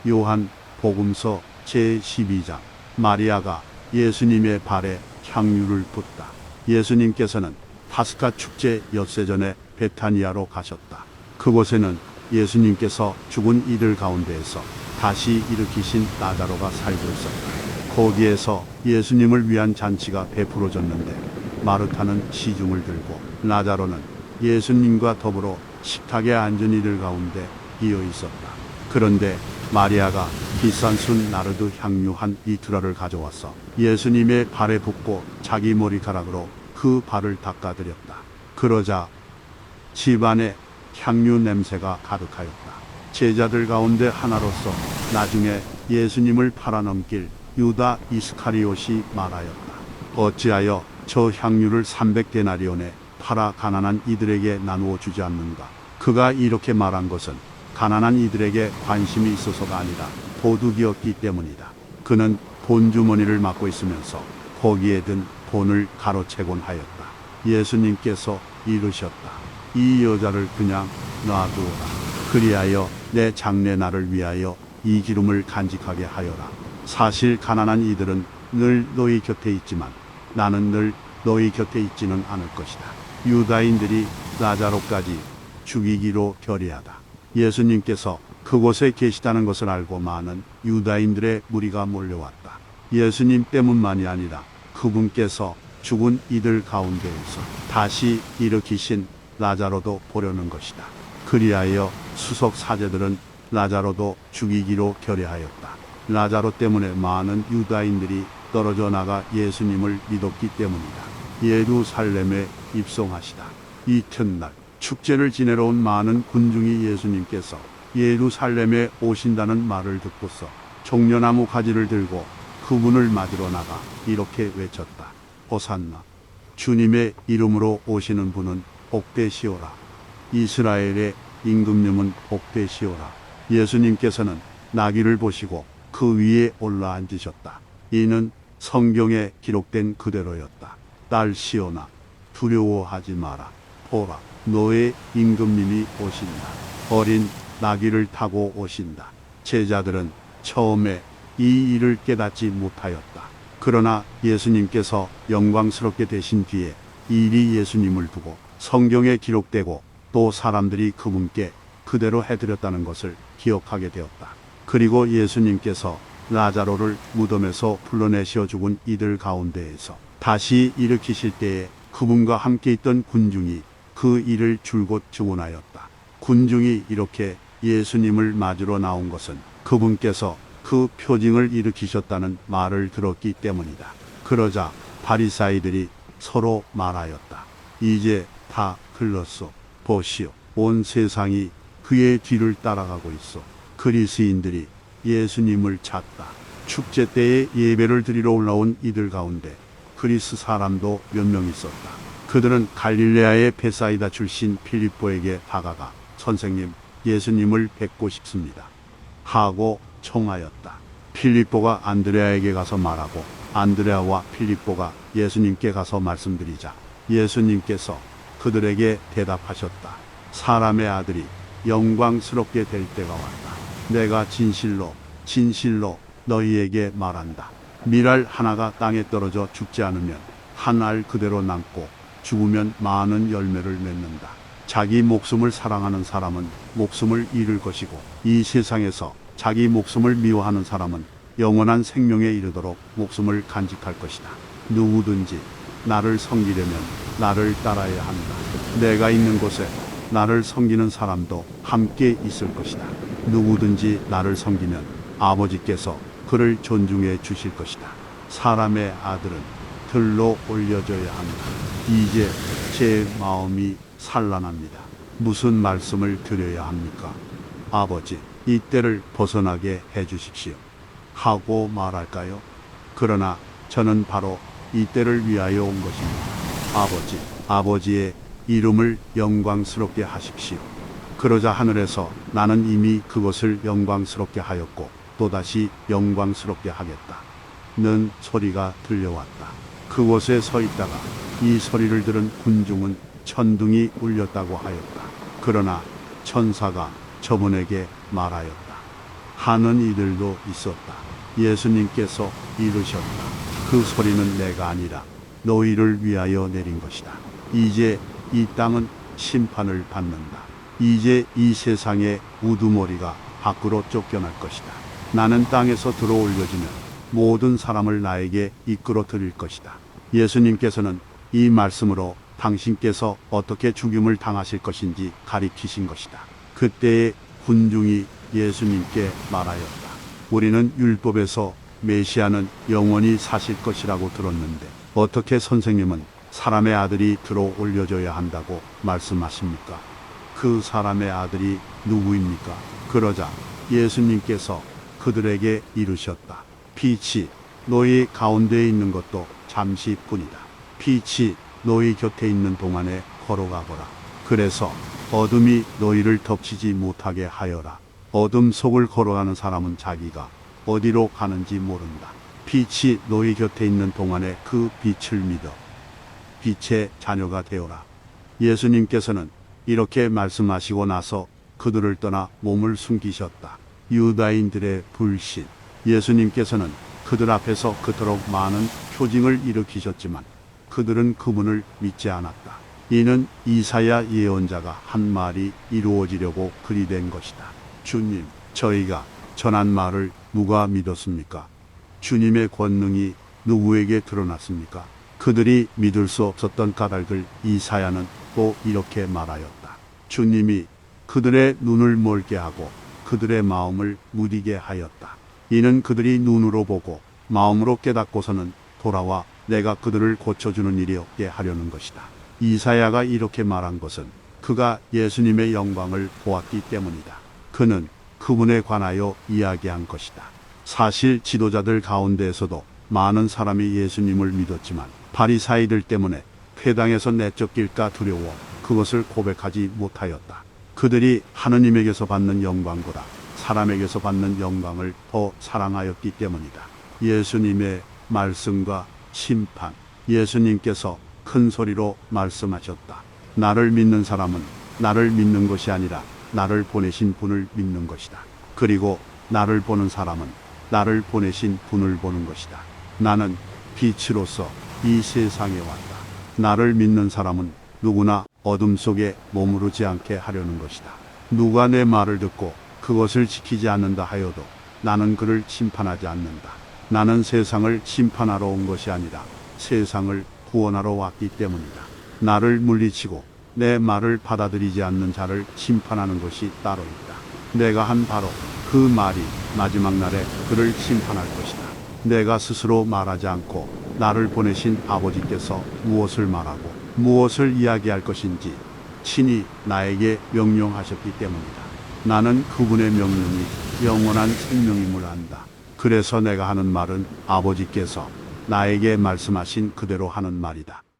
요한 복음서 제12장. 마리아가 예수님의 발에 향유를 붓다. 예수님께서는 파스카 축제 엿새 전에 베타니아로 가셨다. 그곳에는 예수님께서 죽은 이들 가운데에서 다시 일으키신 나자로가 살고 있었다. 거기에서 예수님을 위한 잔치가 베풀어졌는데 마르타는 시중을 들고 나자로는 예수님과 더불어 식탁에 앉은 이들 가운데 비어 있었다. 그런데 마리아가 비싼 순 나르드 향유 한 리트라를 가져와서 예수님의 발에 붓고 자기 머리카락으로 그 발을 닦아드렸다. 그러자 집안에 향유 냄새가 가득하였다. 제자들 가운데 하나로서 나중에 예수님을 팔아넘길 유다 이스카리옷이 말하였다. 어찌하여 저 향유를 300데나리온에 팔아 가난한 이들에게 나누어 주지 않는가? 그가 이렇게 말한 것은 가난한 이들에게 관심이 있어서가 아니라 도둑이었기 때문이다. 그는 본주머니를 맡고 있으면서 거기에 든 돈을 가로채곤 하였다. 예수님께서 이르셨다. 이 여자를 그냥 놔두어라. 그리하여 내 장래 날을 위하여 이 기름을 간직하게 하여라. 사실 가난한 이들은 늘 너희 곁에 있지만 나는 늘 너희 곁에 있지는 않을 것이다. 유다인들이 나자로까지 죽이기로 결의하다. 예수님께서 그곳에 계시다는 것을 알고 많은 유다인들의 무리가 몰려왔다. 예수님 때문만이 아니라 그분께서 죽은 이들 가운데에서 다시 일으키신 나자로도 보려는 것이다. 그리하여 수석 사제들은 나자로도 죽이기로 결의하였다. 나자로 때문에 많은 유다인들이 떨어져 나가 예수님을 믿었기 때문이다. 예루살렘에 입성하시다. 이튿날 축제를 지내러 온 많은 군중이 예수님께서 예루살렘에 오신다는 말을 듣고서 종려나무 가지를 들고 그분을 맞으러 나가 이렇게 외쳤다. 호산나. 주님의 이름으로 오시는 분은 복되시오라. 이스라엘의 임금님은 복되시오라. 예수님께서는 나귀를 보시고 그 위에 올라 앉으셨다. 이는 성경에 기록된 그대로였다. 딸 시온아, 두려워하지 마라. 보라, 너의 임금님이 오신다. 어린 나귀를 타고 오신다. 제자들은 처음에 이 일을 깨닫지 못하였다. 그러나 예수님께서 영광스럽게 되신 뒤에 이 일이 예수님을 두고 성경에 기록되고 또 사람들이 그분께 그대로 해드렸다는 것을 기억하게 되었다. 그리고 예수님께서 나자로를 무덤에서 불러내시어 죽은 이들 가운데에서 다시 일으키실 때에 그분과 함께 있던 군중이 그 일을 줄곧 증언하였다. 군중이 이렇게 예수님을 맞으러 나온 것은 그분께서 그 표징을 일으키셨다는 말을 들었기 때문이다. 그러자 바리사이들이 서로 말하였다. 이제 다 글렀소. 보시오. 온 세상이 그의 뒤를 따라가고 있어. 그리스인들이 예수님을 찾다. 축제 때에 예배를 드리러 올라온 이들 가운데 그리스 사람도 몇 명 있었다. 그들은 갈릴레아의 베사이다 출신 필립보에게 다가가 선생님, 예수님을 뵙고 싶습니다 하고 청하였다. 필립보가 안드레아에게 가서 말하고 안드레아와 필립보가 예수님께 가서 말씀드리자 예수님께서 그들에게 대답하셨다. 사람의 아들이 영광스럽게 될 때가 왔다. 내가 진실로 너희에게 말한다. 밀알 하나가 땅에 떨어져 죽지 않으면 한 알 그대로 남고 죽으면 많은 열매를 맺는다. 자기 목숨을 사랑하는 사람은 목숨을 잃을 것이고 이 세상에서 자기 목숨을 미워하는 사람은 영원한 생명에 이르도록 목숨을 간직할 것이다. 누구든지 나를 섬기려면 나를 따라야 한다. 내가 있는 곳에 나를 섬기는 사람도 함께 있을 것이다. 누구든지 나를 섬기면 아버지께서 그를 존중해 주실 것이다. 사람의 아들은 들로 올려져야 한다. 이제 제 마음이 산란합니다. 무슨 말씀을 드려야 합니까? 아버지, 이 때를 벗어나게 해 주십시오 하고 말할까요? 그러나 저는 바로 이 때를 위하여 온 것입니다. 아버지의 이름을 영광스럽게 하십시오. 그러자 하늘에서 나는 이미 그것을 영광스럽게 하였고 또다시 영광스럽게 하겠다 는 소리가 들려왔다. 그곳에 서 있다가 이 소리를 들은 군중은 천둥이 울렸다고 하였다. 그러나 천사가 저분에게 말하였다. 하는 이들도 있었다. 예수님께서 이르셨다. 그 소리는 내가 아니라 너희를 위하여 내린 것이다. 이제 이 땅은 심판을 받는다. 이제 이 세상의 우두머리가 밖으로 쫓겨날 것이다. 나는 땅에서 들어 올려지면 모든 사람을 나에게 이끌어 드릴 것이다. 예수님께서는 이 말씀으로 당신께서 어떻게 죽임을 당하실 것인지 가리키신 것이다. 그때에 군중이 예수님께 말하였다. 우리는 율법에서 메시아는 영원히 사실 것이라고 들었는데 어떻게 선생님은 사람의 아들이 들어 올려져야 한다고 말씀하십니까? 그 사람의 아들이 누구입니까? 그러자 예수님께서 그들에게 이르셨다. 빛이 너희 가운데에 있는 것도 잠시뿐이다. 빛이 너희 곁에 있는 동안에 걸어가거라. 그래서 어둠이 너희를 덮치지 못하게 하여라. 어둠 속을 걸어가는 사람은 자기가 어디로 가는지 모른다. 빛이 너희 곁에 있는 동안에 그 빛을 믿어 빛의 자녀가 되어라. 예수님께서는 이렇게 말씀하시고 나서 그들을 떠나 몸을 숨기셨다. 유다인들의 불신. 예수님께서는 그들 앞에서 그토록 많은 표징을 일으키셨지만 그들은 그분을 믿지 않았다. 이는 이사야 예언자가 한 말이 이루어지려고 그리 된 것이다. 주님, 저희가 전한 말을 누가 믿었습니까? 주님의 권능이 누구에게 드러났습니까? 그들이 믿을 수 없었던 까닭을 이사야는 또 이렇게 말하였다. 주님이 그들의 눈을 멀게 하고 그들의 마음을 무디게 하였다. 이는 그들이 눈으로 보고 마음으로 깨닫고서는 돌아와 내가 그들을 고쳐주는 일이 없게 하려는 것이다. 이사야가 이렇게 말한 것은 그가 예수님의 영광을 보았기 때문이다. 그는 그분에 관하여 이야기한 것이다. 사실 지도자들 가운데에서도 많은 사람이 예수님을 믿었지만 바리사이들 때문에 회당에서 내쫓길까 두려워 그것을 고백하지 못하였다. 그들이 하느님에게서 받는 영광보다 사람에게서 받는 영광을 더 사랑하였기 때문이다. 예수님의 말씀과 심판. 예수님께서 큰 소리로 말씀하셨다. 나를 믿는 사람은 나를 믿는 것이 아니라 나를 보내신 분을 믿는 것이다. 그리고 나를 보는 사람은 나를 보내신 분을 보는 것이다. 나는 빛으로서 이 세상에 왔다. 나를 믿는 사람은 누구나 어둠 속에 머무르지 않게 하려는 것이다. 누가 내 말을 듣고 그것을 지키지 않는다 하여도 나는 그를 심판하지 않는다. 나는 세상을 심판하러 온 것이 아니라 세상을 구원하러 왔기 때문이다. 나를 물리치고 내 말을 받아들이지 않는 자를 심판하는 것이 따로 있다. 내가 한 바로 그 말이 마지막 날에 그를 심판할 것이다. 내가 스스로 말하지 않고 나를 보내신 아버지께서 무엇을 말하고 무엇을 이야기할 것인지 친히 나에게 명령하셨기 때문이다. 나는 그분의 명령이 영원한 생명임을 안다. 그래서 내가 하는 말은 아버지께서 나에게 말씀하신 그대로 하는 말이다.